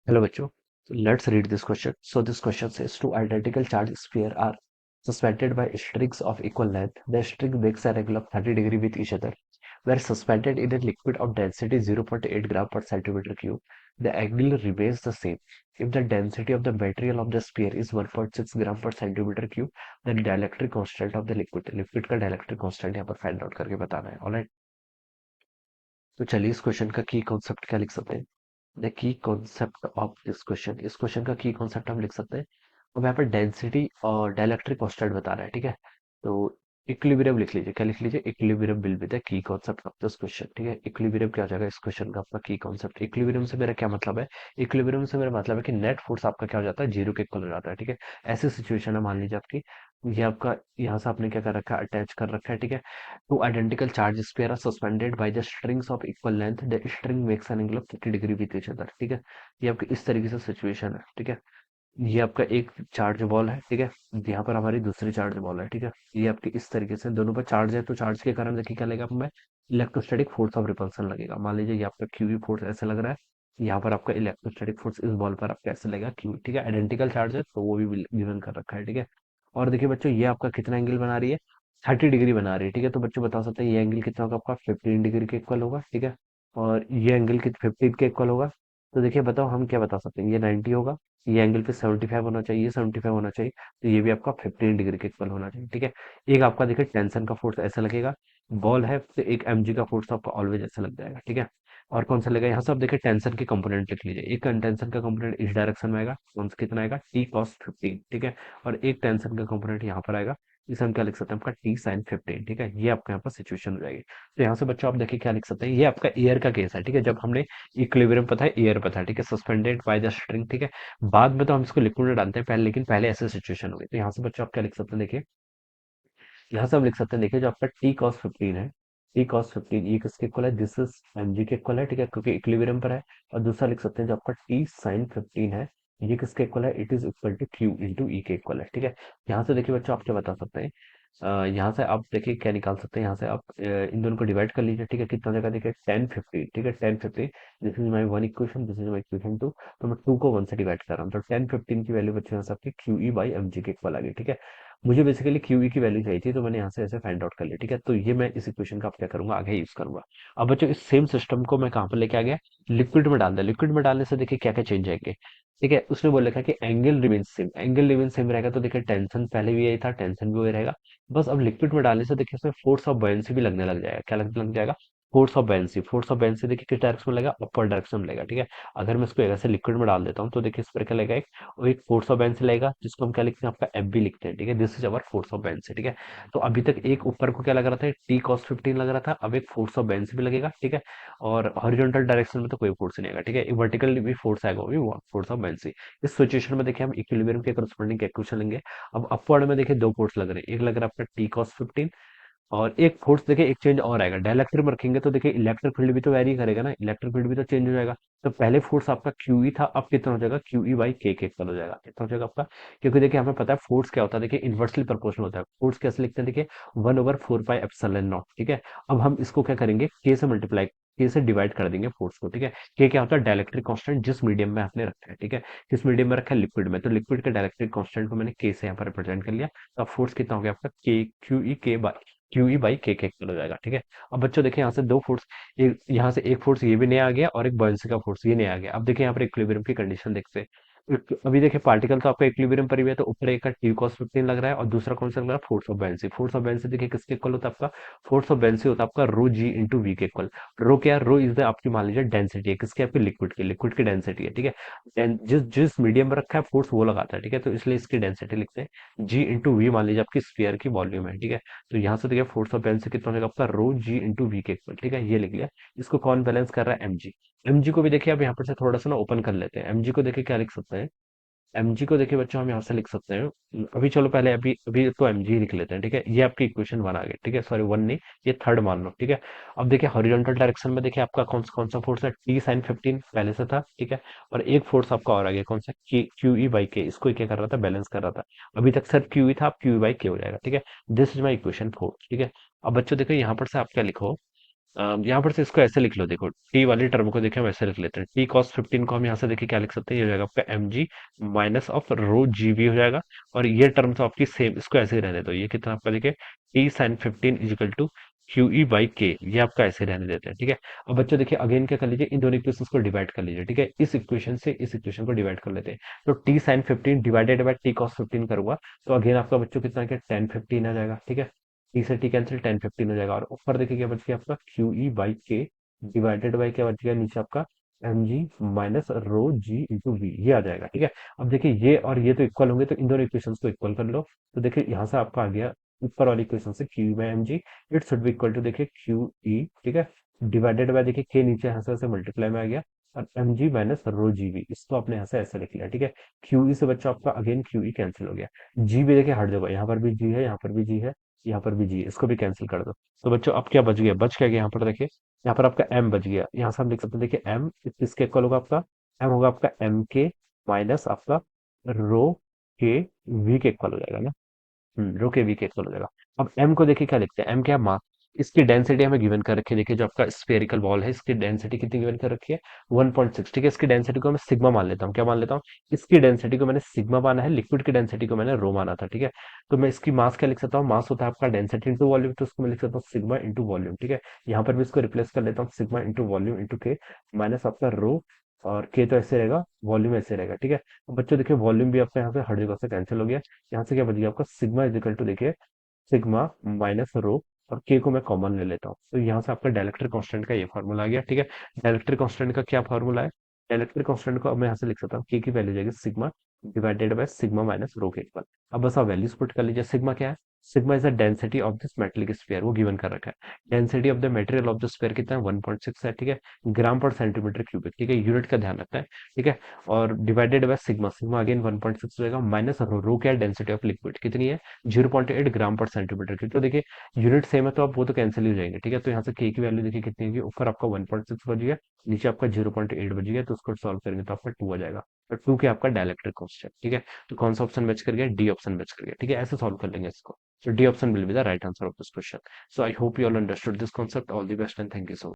Hello, bachcho. So let's read this question. So this question says two identical charged spheres are suspended by strings of equal length. The string makes an angle of 30 degree with each other. Were suspended in a liquid of density 0.8 gram per centimeter cube. The angle remains the same. If the density of the material of the sphere is 1.6 gram per centimeter cube, then dielectric constant of the liquid का dielectric constant यहाँ पर find out करके बताना है. Alright, तो चलिए इस question का की कॉन्सेप्ट क्या लिख सकते हैं. The key concept of this question, इस क्वेश्चन का की कॉन्सेप्ट हम लिख सकते हैं. अब यहाँ पर डेंसिटी और डाइलेक्ट्रिक कांस्टेंट बता रहा है, ठीक है. तो इक्विलिब्रियम लिख लीजिए. क्या लिख लीजिए? Equilibrium will be the key concept of this question, ठीक है. इक्विलिब्रियम क्या हो जाएगा इस क्वेश्चन का आपका की कॉन्सेप्ट. इक्विलिब्रियम से मेरा क्या मतलब है? इक्विलिब्रियम से मेरा मतलब है कि नेट फोर्स आपका क्या हो जाता है, जीरो के इक्वल हो जाता है, ठीक है. ऐसी सिचुएशन है, मान लीजिए आपकी, ये आपका यहाँ से आपने क्या कर रखा है, अटैच कर रखा है, ठीक है. Two identical charge sphere are suspended by the strings of equal length. The string makes an angle of 30 degree with each other, ठीक है. ये आपकी इस तरीके से सिचुएशन है, ठीक है. ये आपका एक चार्ज बॉल है, ठीक है. यहाँ पर हमारी दूसरी चार्ज बॉल है, ठीक है. ये आपकी इस तरीके से दोनों पर चार्ज है, तो चार्ज के कारण देखिए क्या लगेगा हमें, इलेक्ट्रोस्टैटिक फोर्स ऑफ रिपल्सन लगेगा. मान लीजिए ये आपका क्यूई फोर्स ऐसे लग रहा है, यहाँ पर आपका इलेक्ट्रोस्टैटिक फोर्स इस बॉल पर आपका ऐसे लगेगा क्यू, ठीक है. आइडेंटिकल चार्ज है तो वो भी गिवन कर रखा है, ठीक है. और देखिए बच्चों, ये आपका कितना एंगल बना रही है, 30 डिग्री बना रही है, ठीक है. तो बच्चों बता सकते हैं ये एंगल कितना होगा आपका, 15 डिग्री के इक्वल होगा, ठीक है. और ये एंगल कित 15 के इक्वल होगा. तो देखिए बताओ हम क्या बता सकते हैं, ये 90 होगा, ये एंगल पे 75 होना चाहिए, ये 75 होना चाहिए, तो ये भी आपका 15 डिग्री के इक्वल होना चाहिए, ठीक है. एक आपका देखिए टेंशन का फोर्स ऐसा लगेगा, बॉल है तो एक mg का फोर्स आपका ऑलवेज ऐसा लग जाएगा, ठीक है. और कौन सा लगेगा यहाँ से, आप देखिए टेंशन के कंपोनेंट लिख लीजिए. एक टेंशन का कंपोनेंट इस डायरेक्शन में आएगा, कौन सा कितना आएगा, टी कॉस 15, ठीक है. और एक टेंशन का कंपोनेंट यहाँ पर आएगा, इसे हम क्या लिख सकते हैं, आपका टी साइन 15, ठीक है. ये आपका यहाँ पर सिचुएशन हो जाएगी. तो यहाँ से बच्चों आप देखिए क्या लिख सकते हैं, ये आपका एयर का केस है, ठीक है. जब हमने इक्विलिब्रियम पता है, एयर पता है, ठीक है, सस्पेंडेड बाय द स्ट्रिंग, ठीक है. बाद में तो हम इसको लिक्विड में डालते हैं पहले, लेकिन पहले ऐसे सिचुएशन हो गई. तो यहाँ से बच्चों आप क्या लिख सकते हैं, देखिए यहाँ से हम लिख सकते हैं, देखिए जो आपका टी कॉस 15 है, टी कॉस 15 ये किसके इक्वल है, दिस इज mg के इक्वल है, ठीक है, क्योंकि इक्विलिब्रियम पर है. और दूसरा लिख सकते हैं जो आपका टी साइन 15 है, ये किसके इक्वल है, it is equal to Q into E के इक्वल है, ठीक है. यहाँ से देखिए बच्चों आप क्या बता सकते हैं, यहाँ से आप देखिए क्या निकाल सकते हैं, यहाँ से आप इन दोनों को डिवाइड कर लीजिए, ठीक है. कितना जगह देखिए 10 15, ठीक है, 10 15. This is my one equation, this is my equation two. तो मैं टू को वन से डिवाइड कर रहा हूँ, तो 10 15 की वैल्यू बच्चों यहाँ से आपकी Q E by M G के इक्वल आ गई, ठीक है. मुझे बेसिकली क्यू ई की वैल्यू चाहिए थी, तो मैंने यहाँ से ऐसे फाइंड आउट कर लिया, ठीक है. तो ये मैं इस इक्वेशन का आप क्या करूंगा, आगे यूज करूंगा. अब बच्चों इस सेम सिस्टम को मैं कहाँ पर लेके आ गया, लिक्विड में डाल दिया. लिक्विड में डालने से देखिए क्या क्या चेंज आएंगे, ठीक है. उसने बोल रखा है कि angle remain same, angle remain same रहेगा, तो देखिए टेंशन पहले भी यही था, टेंशन भी वही रहेगा. बस अब लिक्विड में डालने से देखिए इसमें फोर्स ऑफ बायन्सी भी लगने लग जाएगा. क्या लगने लग जाएगा, force of buoyancy. Force of buoyancy देखिए किस डायरेक्शन में लगेगा, अपर डायरेक्शन में लगेगा, ठीक है. अगर मैं इसको ऐसे लिक्विड में डाल देता हूँ तो देखिए इस पर क्या लगेगा, और एक फोर्स ऑफ बायन्सी लगेगा, जिसको हम क्या लिखते हैं, आपका एफ भी लिखते हैं, ठीक है. This is our force of buoyancy, ठीक है. तो अभी तक एक ऊपर को क्या लग रहा था, टी कॉस 15 लग रहा था, अब एक फोर्स ऑफ बायन्सी भी लगेगा, ठीक है. और हॉरिजॉन्टल डायरेक्शन में तो कोई फोर्स नहीं आएगा, ठीक है. वर्टिकल भी फोर्स आएगा, वो भी फोर्स ऑफ बायन्सी. इस सिचुएशन में देखिए हम इक्विलिब्रियम के करस्पॉन्डिंग इक्वेशन लेंगे. अब अपवर्ड में देखिए दो फोर्स लग रहे हैं, एक लग रहा है आपका टी कॉस 15, और एक फोर्स देखिए एक चेंज और आएगा, डाइलेक्ट्रिक में रखेंगे तो देखिए इलेक्ट्रिक फील्ड भी तो वेरी करेगा ना, इलेक्ट्रिक फील्ड भी तो चेंज हो जाएगा. तो पहले फोर्स आपका क्यू ई था, अब कितना हो जाएगा, क्यू ई बाई के इक्वल हो जाएगा. कितना हो जाएगा आपका, क्योंकि देखिए हमें पता है फोर्स क्या होता है, देखिए इन्वर्सली प्रोपोर्शनल होता है. फोर्स कैसे लिखते हैं, देखिए 1/4 पाई एप्सिलॉन नॉट, ठीक है. अब हम इसको क्या करेंगे, के से मल्टीप्लाई, के से डिवाइड कर देंगे फोर्स को, ठीक है. के क्या होता है, डाइलेक्ट्रिक कांस्टेंट, जिस मीडियम में आपने रखा है, ठीक है. किस मीडियम में रखा है, लिक्विड में, तो लिक्विड के डाइलेक्ट्रिक कांस्टेंट को मैंने के से यहाँ पर रिप्रेजेंट कर लिया. तो अब फोर्स कितना हो गया आपका, के क्यू ई के क्यू ई बाई के इक्वल हो जाएगा, ठीक है. अब बच्चों देखिए यहाँ से दो फोर्स, एक यहाँ से एक फोर्स ये भी नया आ गया, और एक बॉयंसी का फोर्स ये नया आ गया. अब देखिए यहाँ पर इक्विलिब्रियम की कंडीशन देखते हैं. अभी देखिए पार्टिकल तो आपका इक्विलिब्रियम पर ही है, तो ऊपर एक का टी कॉस 15 लग रहा है, और दूसरा कौन सा लग रहा है, फोर्स ऑफ बेंसी. फोर्स ऑफ बेंसी देखिए किसके इक्वल होता है आपका, फोर्स ऑफ बेंसी होता है आपका रो जी इंटू वी के इक्वल. रो क्या है, रो इज द आपकी मान लीजिए डेंसिटी है, किसकी, आपकी लिक्विड की डेंसिटी है, ठीक है. जिस जिस मीडियम में रखा है फोर्स वो लगाता है, ठीक है. तो इसलिए इसकी डेंसिटी लिखते हैं जी इंटू वी, मान लीजिए आपकी स्फीयर की वॉल्यूम है, ठीक है. तो यहाँ से देखिए फोर्स ऑफ बेंसी कितना हो जाएगा आपका, रो जी इंटू वी के इक्वल, ठीक है. ये लिख लिया. इसको कौन बैलेंस कर रहा है, एमजी. एमजी को भी देखिए अब यहाँ पर से थोड़ा सा ना ओपन कर लेते हैं. एमजी को देखिए क्या लिख सकते हैं, एमजी को देखिए बच्चों हम यहाँ से लिख सकते हैं, अभी चलो पहले अभी अभी तो एमजी लिख लेते हैं, ठीक है. ये आपकी इक्वेशन वन आ गई, ठीक है, सॉरी वन नहीं, ये थर्ड मान लो, ठीक है. अब देखिए हॉरिजॉन्टल डायरेक्शन में देखिए आपका कौन सा फोर्स है, टी साइन 15 पहले से था, ठीक है. और एक फोर्स आपका और आ गया, कौन सा, क्यू ई बाई के, इसको क्या कर रहा था, बैलेंस कर रहा था. अभी तक सिर्फ क्यू ई था, अब क्यू ई बाई के हो जाएगा, ठीक है. This is my equation four, ठीक है. अब बच्चों देखो यहाँ पर से आप क्या लिखो, यहाँ पर से इसको ऐसे लिख लो, देखो टी वाली टर्म को देखे हम ऐसे लिख लेते हैं, टी कॉस 15 को हम यहाँ से देखिए क्या लिख सकते हैं, ये हो जाएगा आपका m g minus of rho g V हो जाएगा। और ये टर्म तो आपकी सेम, इसको ऐसे ही रहने दो, ये कितना आपका देखिए T sine 15 equal to q E by k, ये आपका ऐसे रहने देते हैं, ठीक है। अब बच्चों देखिए अगेन क्या कर लीजिए, इन दोनों इक्वेशंस को डिवाइड कर लीजिए, ठीक है, इस इक्वेशन से इस इक्वेशन को डिवाइड कर लेते हैं। तो T sine 15 divided by T cos 15 करूंगा, तो अगेन आपका बच्चों कितना क्या, टेन 15 आ जाएगा, ठीक है। टी से टी कैंसिल, टेन 15 हो जाएगा, और ऊपर देखिए क्या बच गया आपका q E by k divided by क्या बच गया नीचे आपका m g minus rho g into V, ये आ जाएगा, ठीक है। अब देखिए ये और ये तो इक्वल होंगे, तो इन दोनों इक्वेशंस को इक्वल कर लो। तो देखिए यहाँ से आपका आ गया ऊपर वाली इक्वेशन से q by M g, it should be equal to देखिए क्यू ई, ठीक है, डिवाइडेड बाय देखिए के नीचे यहाँ से मल्टीप्लाई में आ गया, और m g minus rho g V, इसको आपने यहाँ से ऐसे लिख लिया, ठीक है। क्यू ई से बच्चा आपका अगेन क्यू ई कैंसिल हो गया, जी भी देखिए हट जाएगा, यहाँ पर भी जी है, यहाँ पर भी जी है, यहाँ पर भी जी है, इसको भी कैंसिल कर दो। तो बच्चों अब क्या बच गया, बच क्या गया यहाँ पर देखिए, यहाँ पर आपका m बच गया, यहाँ से हम लिख सकते हैं देखिए m किसके इक्वल होगा आपका, m होगा आपका m के माइनस आपका रो के v के इक्वल हो जाएगा ना। रो के वी के इक्वल हो जाएगा। अब m को देखिए क्या लिखते हैं, m क्या है, मास। इसकी डेंसिटी हमें गिवन कर रखी है, देखिए जो आपका स्फेरिकल बॉल है इसकी डेंसिटी कितनी गिवन कर रखी है, 1.6, ठीक है। इसकी डेंसिटी को मैं सिग्मा मान लेता हूँ, क्या मान लेता हूँ, इसकी डेंसिटी को मैंने सिग्मा माना है, लिक्विड की डेंसिटी को मैंने रो माना था, ठीक है। तो मैं इसकी मास क्या लिख सकता हूँ, मास होता है आपका डेंसिटी इंटू वॉल्यूम, तो उसको मैं लिख सकता हूँ सिग्मा इंटू वॉल्यूम, ठीक है। यहाँ पर भी इसको रिप्लेस कर लेता हूँ, सिग्मा इंटू वॉल्यूम इंटू के माइनस आपका रो, और के तो ऐसे रहेगा, वॉल्यूम ऐसे रहेगा, ठीक है। अब बच्चों देखिए वॉल्यूम भी आपका यहाँ से हर जगह से कैंसिल हो गया, यहाँ से क्या बच गया आपका सिग्मा इजिकल टू देखिए सिग्मा माइनस रो, और के को मैं कॉमन ले लेता हूँ, तो यहाँ से आपका डायलेक्ट्रिक कांस्टेंट का ये फॉर्मूला आ गया, ठीक है। डायलेक्ट्रिक कांस्टेंट का क्या फॉर्मूला है, डायलेक्ट्रिक कांस्टेंट को अब मैं यहाँ से लिख सकता हूँ, के की वैल्यू जाएगी sigma divided by sigma minus rho के इक्वल। अब बस आप वैल्यूज पुट कर लीजिए, सिग्मा क्या है, sigma is the density of this metallic sphere, वो गिवन कर रखा है। Density of the material of the sphere कितना है, 1.6 है, ठीक है, ग्राम पर सेंटीमीटर क्यूबिक, ठीक है, यूनिट का ध्यान रखना है, ठीक है। और divided by sigma, sigma again 1.6 रहेगा, माइनस रो, रो क्या है, डेंसिटी ऑफ लिक्विड कितनी है, 0.8 ग्राम पर सेंटीमीटर की। तो देखिए यूनिट सेम है तो आप वो तो कैंसिल ही हो जाएंगे, ठीक है। तो यहाँ से के की वैल्यू देखिए कितनी होगी, ऊपर आपका 1.6 बच गया, नीचे आपका 0.8 बच गया, तो उसको सॉल्व करेंगे तो आपका 2 आ जाएगा। तो 2 के आपका डायलेक्ट्रिक कांस्टेंट, ठीक है। तो कौन सा ऑप्शन मैच कर गया, डी ऑप्शन मैच कर गया, ठीक है, ऐसे सॉल्व कर लेंगे इसको। So D option will be the right answer of this question. So I hope you all understood this concept. All the best and thank you so much.